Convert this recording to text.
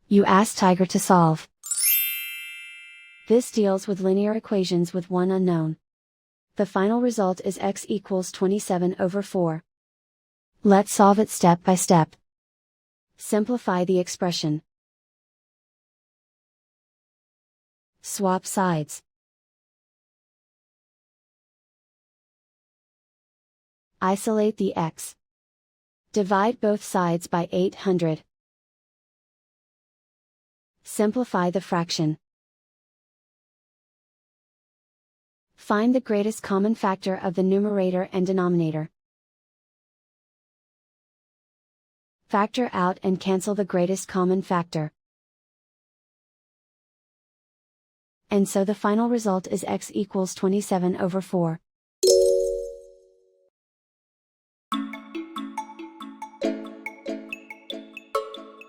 You ask Tiger to solve. This deals with linear equations with one unknown. The final result is x equals 27 over 4. Let's solve it step by step. Simplify the expression. Swap sides. Isolate the x. Divide both sides by 800. Simplify the fraction. Find the greatest common factor of the numerator and denominator. Factor out and cancel the greatest common factor. And so the final result is x equals 27 over 4.